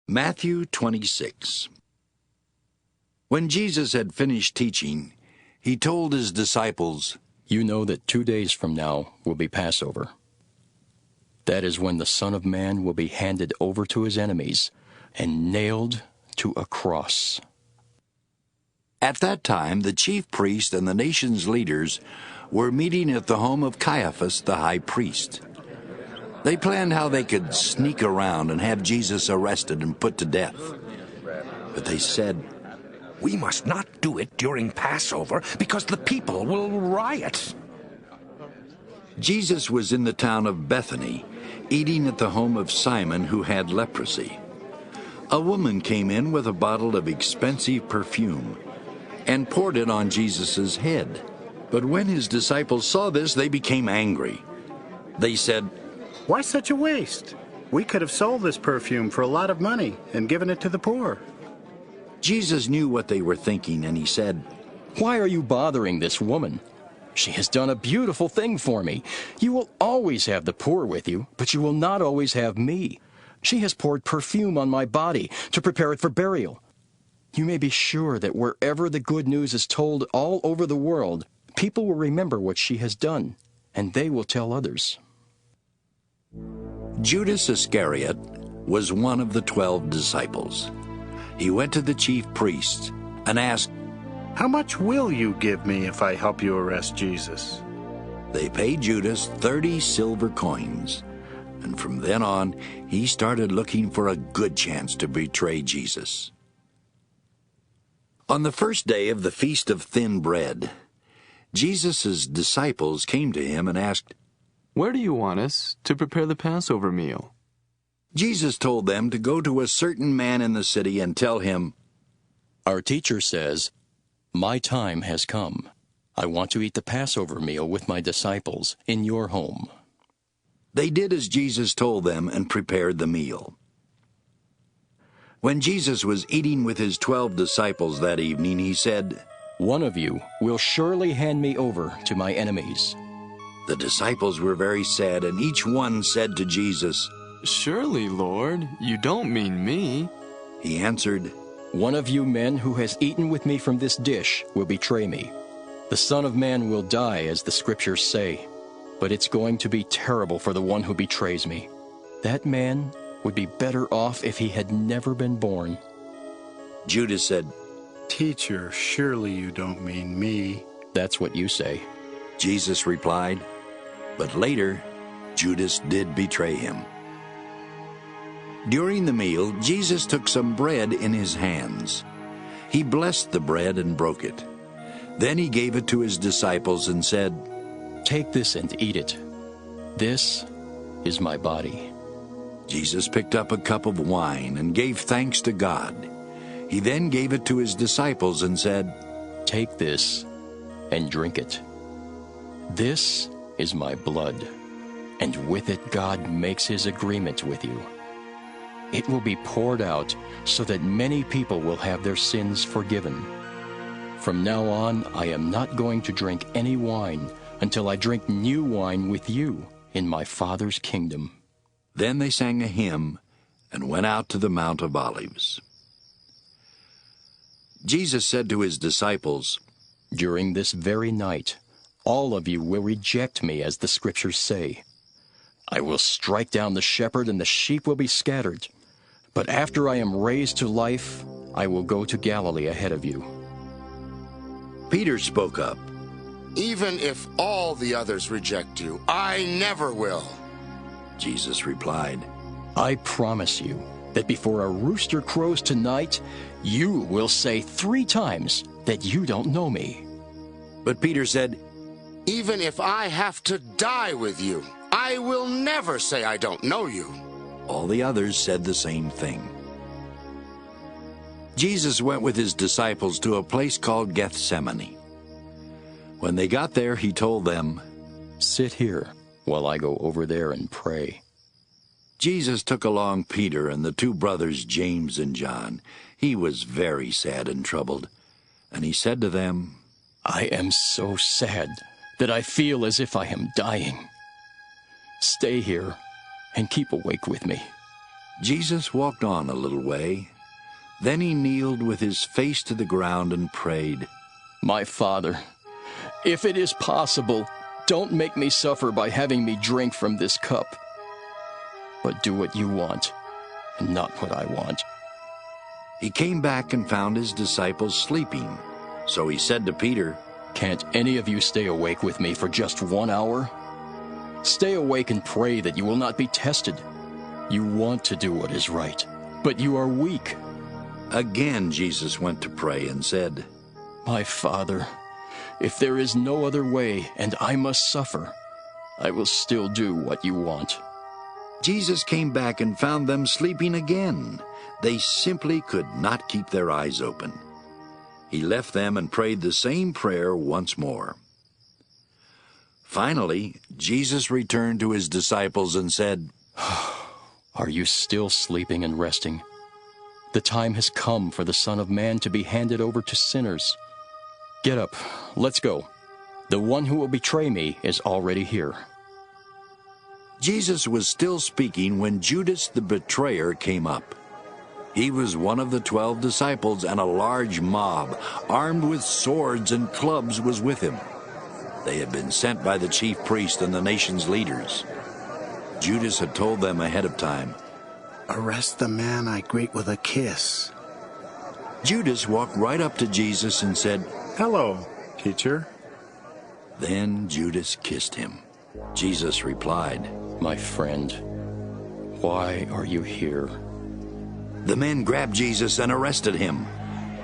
Matthew 26. When Jesus had finished teaching, he told his disciples, You know that 2 days from now will be Passover. That is when the Son of Man will be handed over to his enemies and nailed to a cross. At that time the chief priest and the nation's leaders were meeting at the home of Caiaphas the high priest. They planned how they could sneak around and have Jesus arrested and put to death. But they said, We must not do it during Passover because the people will riot. Jesus was in the town of Bethany, eating at the home of Simon who had leprosy. A woman came in with a bottle of expensive perfume and poured it on Jesus' head. But when his disciples saw this, they became angry. They said, Why such a waste? We could have sold this perfume for a lot of money and given it to the poor. Jesus knew what they were thinking, and he said, Why are you bothering this woman? She has done a beautiful thing for me. You will always have the poor with you, but you will not always have me. She has poured perfume on my body to prepare it for burial. You may be sure that wherever the good news is told all over the world, people will remember what she has done, and they will tell others. Judas Iscariot was one of the 12 disciples. He went to the chief priests and asked, How much will you give me if I help you arrest Jesus? They paid Judas 30 silver coins, and from then on, he started looking for a good chance to betray Jesus. On the first day of the Feast of Thin Bread, Jesus' disciples came to him and asked, Where do you want us to prepare the Passover meal? Jesus told them to go to a certain man in the city and tell him, Our teacher says, My time has come. I want to eat the Passover meal with my disciples in your home. They did as Jesus told them and prepared the meal. When Jesus was eating with his 12 disciples that evening, he said, One of you will surely hand me over to my enemies. The disciples were very sad, and each one said to Jesus, Surely, Lord, you don't mean me. He answered, One of you men who has eaten with me from this dish will betray me. The Son of Man will die, as the Scriptures say, but it's going to be terrible for the one who betrays me. That man would be better off if he had never been born. Judas said, Teacher, surely you don't mean me. That's what you say. Jesus replied, but later Judas did betray him. During the meal, Jesus took some bread in his hands. He blessed the bread and broke it. Then he gave it to his disciples and said, Take this and eat it. This is my body. Jesus picked up a cup of wine and gave thanks to God. He then gave it to his disciples and said, Take this and drink it. This is my blood, and with it God makes his agreement with you. It will be poured out so that many people will have their sins forgiven. From now on, I am not going to drink any wine until I drink new wine with you in my Father's kingdom. Then they sang a hymn and went out to the Mount of Olives. Jesus said to his disciples, During this very night, all of you will reject me, as the Scriptures say. I will strike down the shepherd, and the sheep will be scattered. But after I am raised to life, I will go to Galilee ahead of you. Peter spoke up. Even if all the others reject you, I never will. Jesus replied, I promise you that before a rooster crows tonight, you will say 3 times that you don't know me. But Peter said, Even if I have to die with you, I will never say I don't know you. All the others said the same thing. Jesus went with his disciples to a place called Gethsemane. When they got there, he told them, Sit here while I go over there and pray. Jesus took along Peter and the 2 brothers James and John. He was very sad and troubled, and he said to them, I am so sad that I feel as if I am dying. Stay here and keep awake with me. Jesus walked on a little way. Then he kneeled with his face to the ground and prayed, My Father, if it is possible, don't make me suffer by having me drink from this cup. But do what you want, and not what I want. He came back and found his disciples sleeping. So he said to Peter, Can't any of you stay awake with me for just 1 hour? Stay awake and pray that you will not be tested. You want to do what is right, but you are weak. Again Jesus went to pray and said, My Father, if there is no other way and I must suffer, I will still do what you want. Jesus came back and found them sleeping again. They simply could not keep their eyes open. He left them and prayed the same prayer once more. Finally, Jesus returned to his disciples and said, Are you still sleeping and resting? The time has come for the Son of Man to be handed over to sinners. Get up, let's go. The one who will betray me is already here. Jesus was still speaking when Judas the betrayer came up. He was one of the 12 disciples, and a large mob, armed with swords and clubs, was with him. They had been sent by the chief priest and the nation's leaders. Judas had told them ahead of time, Arrest the man I greet with a kiss. Judas walked right up to Jesus and said, Hello, teacher. Then Judas kissed him. Jesus replied, My friend, why are you here? The men grabbed Jesus and arrested him.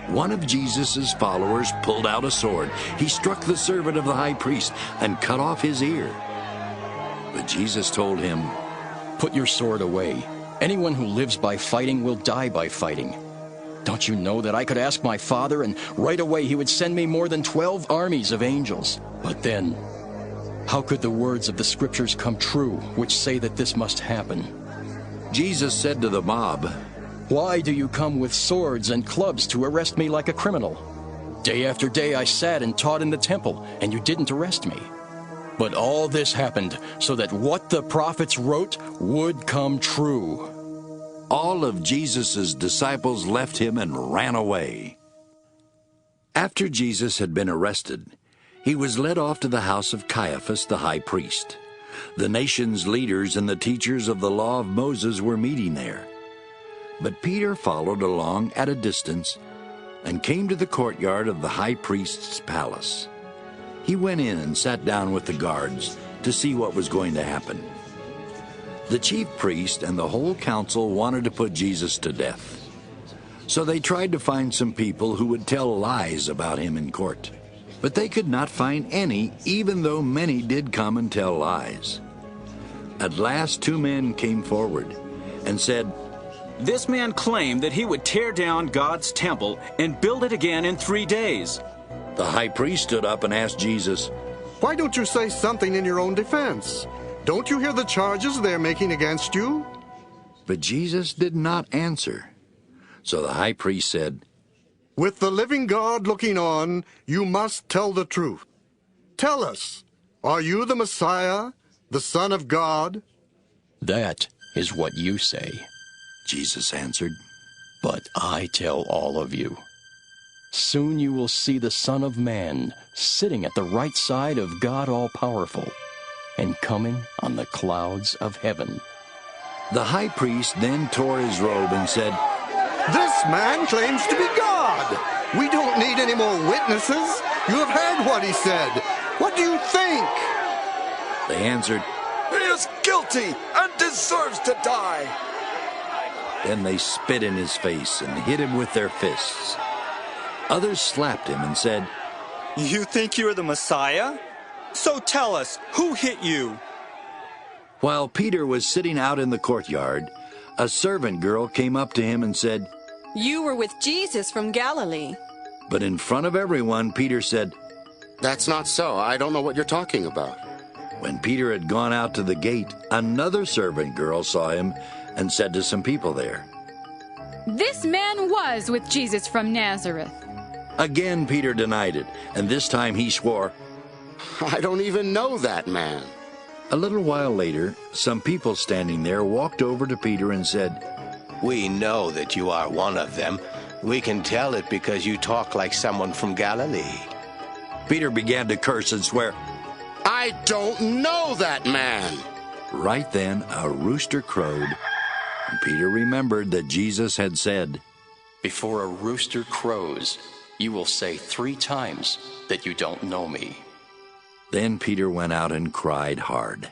One of Jesus' followers pulled out a sword. He struck the servant of the high priest and cut off his ear. But Jesus told him, Put your sword away. Anyone who lives by fighting will die by fighting. Don't you know that I could ask my Father, and right away he would send me more than 12 armies of angels? But then, how could the words of the Scriptures come true, which say that this must happen? Jesus said to the mob, Why do you come with swords and clubs to arrest me like a criminal? Day after day I sat and taught in the temple, and you didn't arrest me. But all this happened so that what the prophets wrote would come true. All of Jesus' disciples left him and ran away. After Jesus had been arrested, he was led off to the house of Caiaphas the high priest. The nation's leaders and the teachers of the law of Moses were meeting there. But Peter followed along at a distance and came to the courtyard of the high priest's palace. He went in and sat down with the guards to see what was going to happen. The chief priest and the whole council wanted to put Jesus to death. So they tried to find some people who would tell lies about him in court. But they could not find any, even though many did come and tell lies. At last 2 men came forward and said, This man claimed that he would tear down God's temple and build it again in 3 days. The high priest stood up and asked Jesus, Why don't you say something in your own defense? Don't you hear the charges they're making against you? But Jesus did not answer. So the high priest said, With the living God looking on, you must tell the truth. Tell us, are you the Messiah, the Son of God? That is what you say. Jesus answered, But I tell all of you, soon you will see the Son of Man sitting at the right side of God All-Powerful and coming on the clouds of heaven. The high priest then tore his robe and said, This man claims to be God. We don't need any more witnesses. You have heard what he said. What do you think? They answered, He is guilty and deserves to die. Then they spit in his face and hit him with their fists. Others slapped him and said, You think you're the Messiah? So tell us, who hit you? While Peter was sitting out in the courtyard, a servant girl came up to him and said, You were with Jesus from Galilee. But in front of everyone, Peter said, That's not so. I don't know what you're talking about. When Peter had gone out to the gate, another servant girl saw him and said to some people there, This man was with Jesus from Nazareth. Again Peter denied it, and this time he swore, I don't even know that man. A little while later, some people standing there walked over to Peter and said, We know that you are one of them. We can tell it because you talk like someone from Galilee. Peter began to curse and swear. I don't know that man. Right then, a rooster crowed, and Peter remembered that Jesus had said, Before a rooster crows, you will say 3 times that you don't know me. Then Peter went out and cried hard.